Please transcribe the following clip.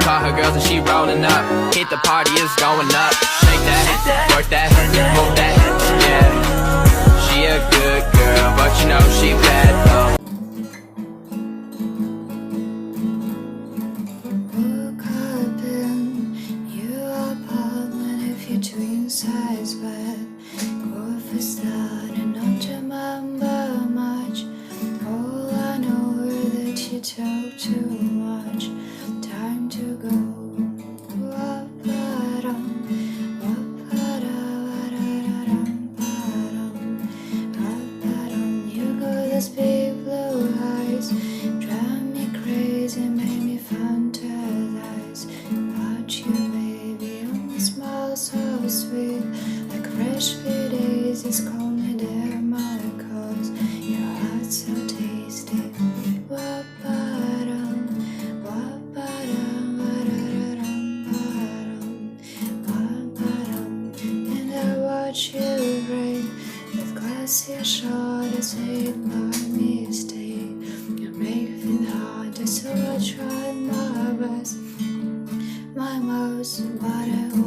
call her girls and she rolling up. Hit the party, it's going up. Shake that, work that, move that, yeah. She a good girl, but you know she bad though. Woke up in your apartment if you're twin size bed. Coffee started, not to remember much. All I know is that you talk too much. Time to go. You got those big blue eyes, drive me crazy, make me fantasize about you, baby. Only smile so sweet, like fresh sweet daisies. Call me there, my cause your heart's so tasty. Wa-ba-dum, wa-ba-dum, wa-da-da-dum, ba-dum, wa-ba-dum. And I watch you break with glassy shoulders, hate my mistake. You make me feel harder, so I tried my best, my most, but I won't.